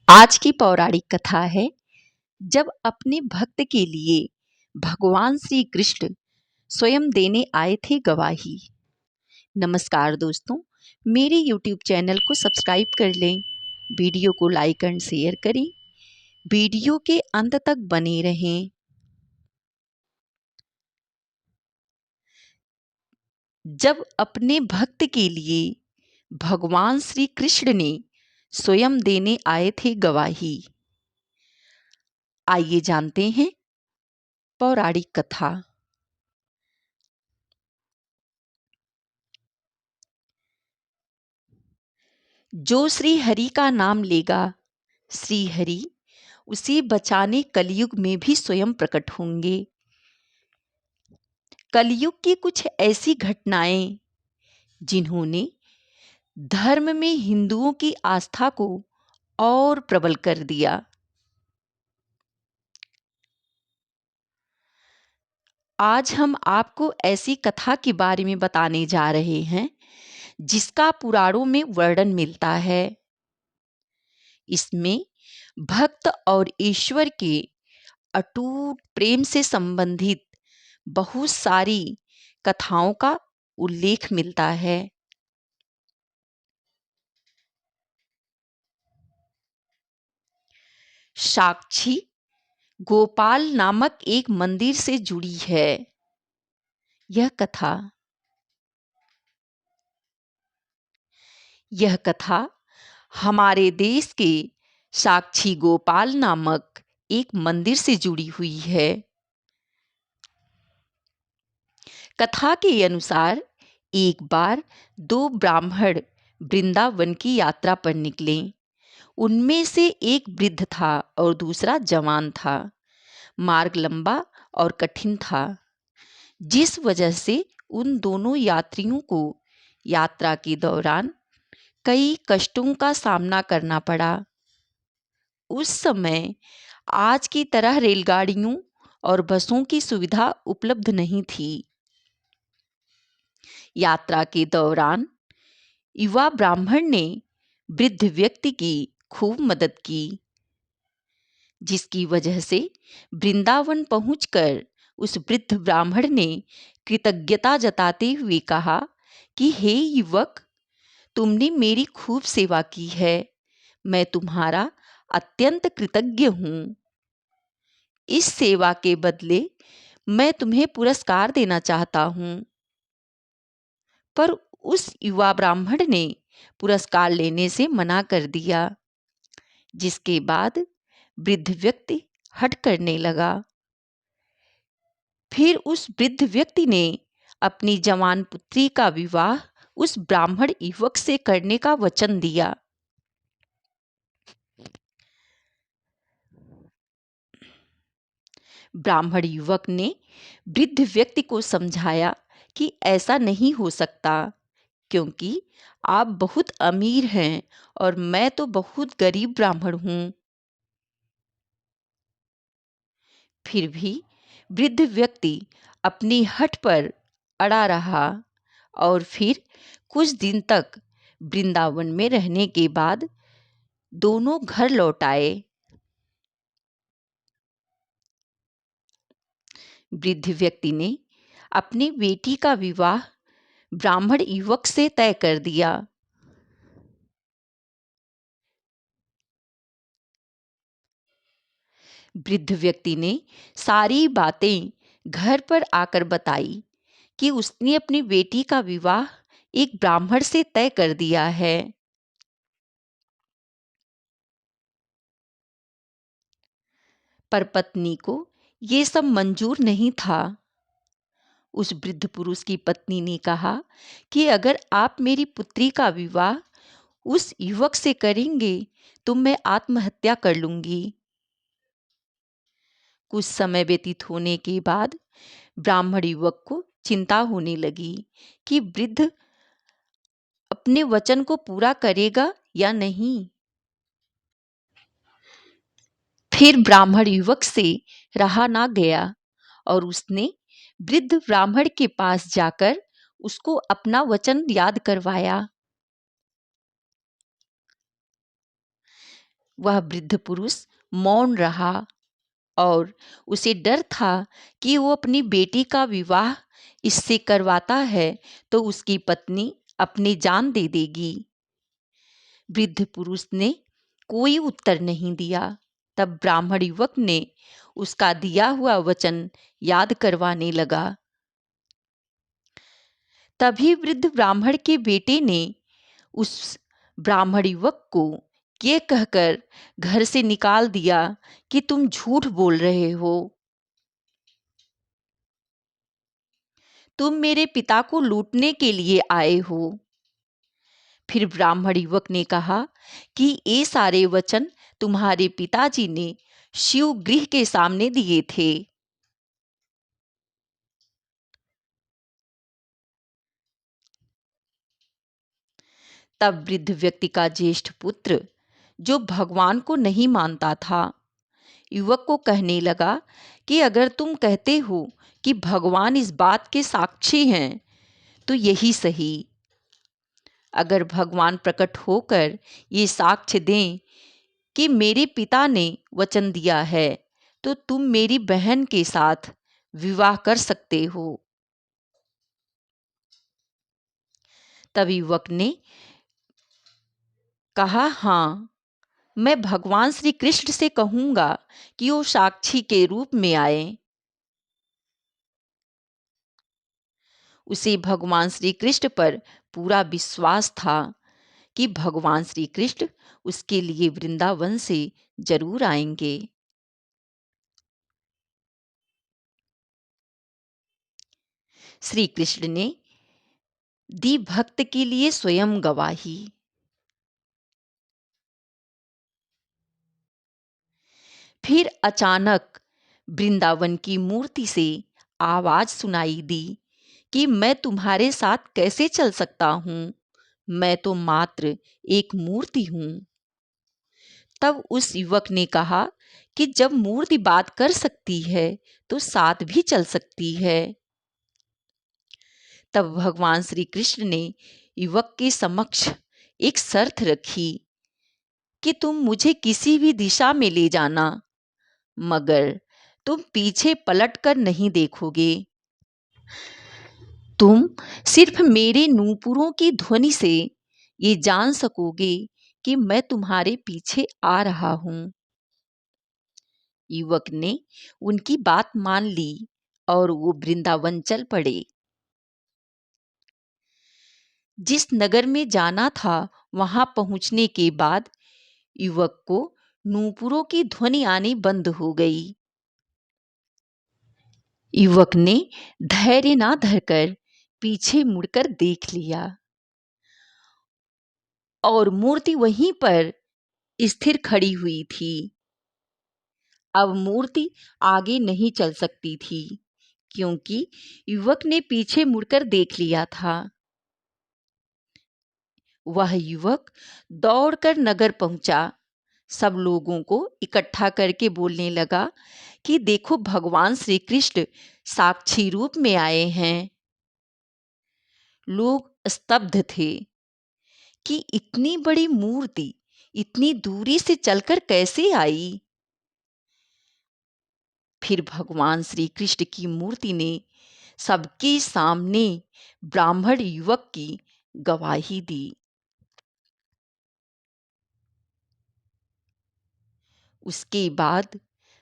आज की पौराणिक कथा है जब अपने भक्त के लिए भगवान श्री कृष्ण स्वयं देने आए थे गवाही। नमस्कार दोस्तों, मेरे YouTube चैनल को सब्सक्राइब कर लें, वीडियो को लाइक एंड शेयर करें, वीडियो के अंत तक बने रहें। जब अपने भक्त के लिए भगवान श्री कृष्ण ने स्वयं देने आए थे गवाही। आइए जानते हैं पौराणिक कथा। जो श्री हरि का नाम लेगा, श्री हरि उसे बचाने कलयुग में भी स्वयं प्रकट होंगे। कलयुग की कुछ ऐसी घटनाएं जिन्होंने धर्म में हिंदुओं की आस्था को और प्रबल कर दिया। आज हम आपको ऐसी कथा के बारे में बताने जा रहे हैं जिसका पुराणों में वर्णन मिलता है। इसमें भक्त और ईश्वर के अटूट प्रेम से संबंधित बहुत सारी कथाओं का उल्लेख मिलता है। साक्षी गोपाल नामक एक मंदिर से जुड़ी है यह कथा हमारे देश के साक्षी गोपाल नामक एक मंदिर से जुड़ी हुई है। कथा के अनुसार एक बार दो ब्राह्मण वृंदावन की यात्रा पर निकले। उनमें से एक वृद्ध था और दूसरा जवान था। मार्ग लंबा और कठिन था, जिस वजह से उन दोनों यात्रियों को यात्रा के दौरान कई कष्टों का सामना करना पड़ा। उस समय आज की तरह रेलगाड़ियों और बसों की सुविधा उपलब्ध नहीं थी। यात्रा के दौरान युवा ब्राह्मण ने वृद्ध व्यक्ति की खूब मदद की, जिसकी वजह से वृंदावन पहुंचकर उस वृद्ध ब्राह्मण ने कृतज्ञता जताते हुए कहा कि हे युवक, तुमने मेरी खूब सेवा की है, मैं तुम्हारा अत्यंत कृतज्ञ हूँ। इस सेवा के बदले मैं तुम्हें पुरस्कार देना चाहता हूँ। पर उस युवा ब्राह्मण ने पुरस्कार लेने से मना कर दिया, जिसके बाद वृद्ध व्यक्ति हठ करने लगा। फिर उस वृद्ध व्यक्ति ने अपनी जवान पुत्री का विवाह उस ब्राह्मण युवक से करने का वचन दिया। ब्राह्मण युवक ने वृद्ध व्यक्ति को समझाया कि ऐसा नहीं हो सकता, क्योंकि आप बहुत अमीर हैं और मैं तो बहुत गरीब ब्राह्मण हूँ। फिर भी वृद्ध व्यक्ति अपनी हठ पर अड़ा रहा और फिर कुछ दिन तक वृंदावन में रहने के बाद दोनों घर लौट आए। वृद्ध व्यक्ति ने अपनी बेटी का विवाह ब्राह्मण युवक से तय कर दिया। वृद्ध व्यक्ति ने सारी बातें घर पर आकर बताई कि उसने अपनी बेटी का विवाह एक ब्राह्मण से तय कर दिया है। पर पत्नी को ये सब मंजूर नहीं था। उस वृद्ध पुरुष की पत्नी ने कहा कि अगर आप मेरी पुत्री का विवाह उस युवक से करेंगे तो मैं आत्महत्या कर लूंगी। कुछ समय व्यतीत होने के बाद ब्राह्मण युवक को चिंता होने लगी कि वृद्ध अपने वचन को पूरा करेगा या नहीं। फिर ब्राह्मण युवक से रहा ना गया और उसने वृद्ध ब्राह्मण के पास जाकर उसको अपना वचन याद करवाया। वह वृद्ध पुरुष मौन रहा और उसे डर था कि वो अपनी बेटी का विवाह इससे करवाता है तो उसकी पत्नी अपनी जान दे देगी। वृद्ध पुरुष ने कोई उत्तर नहीं दिया। तब ब्राह्मण युवक ने उसका दिया हुआ वचन याद करवाने लगा। तभी वृद्ध ब्राह्मण के बेटे ने उस ब्राह्मण युवक को ये कहकर घर से निकाल दिया कि तुम झूठ बोल रहे हो, तुम मेरे पिता को लूटने के लिए आए हो। फिर ब्राह्मण युवक ने कहा कि ये सारे वचन तुम्हारे पिताजी ने शिव गृह के सामने दिए थे। तब वृद्ध व्यक्ति का ज्येष्ठ पुत्र, जो भगवान को नहीं मानता था, युवक को कहने लगा कि अगर तुम कहते हो कि भगवान इस बात के साक्षी हैं तो यही सही। अगर भगवान प्रकट होकर ये साक्ष्य दें कि मेरे पिता ने वचन दिया है तो तुम मेरी बहन के साथ विवाह कर सकते हो। तब युवक ने कहा, हाँ, मैं भगवान श्री कृष्ण से कहूंगा कि वो साक्षी के रूप में आए। उसे भगवान श्री कृष्ण पर पूरा विश्वास था कि भगवान श्री कृष्ण उसके लिए वृंदावन से जरूर आएंगे। श्री कृष्ण ने दी भक्त के लिए स्वयं गवाही। फिर अचानक वृंदावन की मूर्ति से आवाज सुनाई दी कि मैं तुम्हारे साथ कैसे चल सकता हूं, मैं तो मात्र एक मूर्ति हूं। तब उस युवक ने कहा कि जब मूर्ति बात कर सकती है तो साथ भी चल सकती है। तब भगवान श्री कृष्ण ने युवक के समक्ष एक शर्त रखी कि तुम मुझे किसी भी दिशा में ले जाना, मगर तुम पीछे पलट कर नहीं देखोगे। तुम सिर्फ मेरे नूपुरों की ध्वनि से ये जान सकोगे कि मैं तुम्हारे पीछे आ रहा हूं। युवक ने उनकी बात मान ली और वो वृंदावन चल पड़े। जिस नगर में जाना था वहां पहुंचने के बाद युवक को नूपुरों की ध्वनि आनी बंद हो गई। युवक ने धैर्य ना धरकर पीछे मुड़कर देख लिया और मूर्ति वहीं पर स्थिर खड़ी हुई थी। अब मूर्ति आगे नहीं चल सकती थी क्योंकि युवक ने पीछे मुड़कर देख लिया था। वह युवक दौड़कर नगर पहुंचा, सब लोगों को इकट्ठा करके बोलने लगा कि देखो भगवान श्री कृष्ण साक्षी रूप में आए हैं। लोग स्तब्ध थे कि इतनी बड़ी मूर्ति इतनी दूरी से चलकर कैसे आई। फिर भगवान श्री कृष्ण की मूर्ति ने सबके सामने ब्राह्मण युवक की गवाही दी। उसके बाद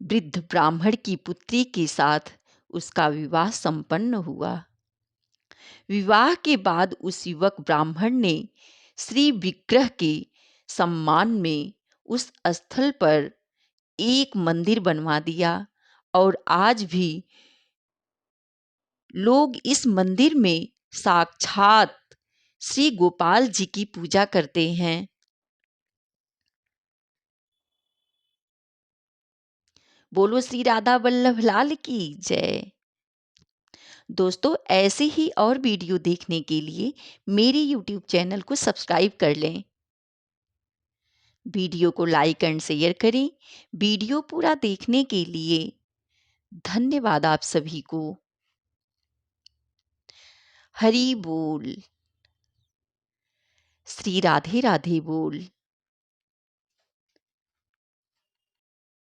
वृद्ध ब्राह्मण की पुत्री के साथ उसका विवाह संपन्न हुआ। विवाह के बाद उस युवक ब्राह्मण ने श्री विग्रह के सम्मान में उस स्थल पर एक मंदिर बनवा दिया और आज भी लोग इस मंदिर में साक्षात श्री गोपाल जी की पूजा करते हैं। बोलो श्री राधा वल्लभ लाल की जय। दोस्तों, ऐसे ही और वीडियो देखने के लिए मेरे YouTube चैनल को सब्सक्राइब कर लें। वीडियो को लाइक एंड शेयर करें। वीडियो पूरा देखने के लिए धन्यवाद आप सभी को। हरि बोल। श्री राधे राधे बोल।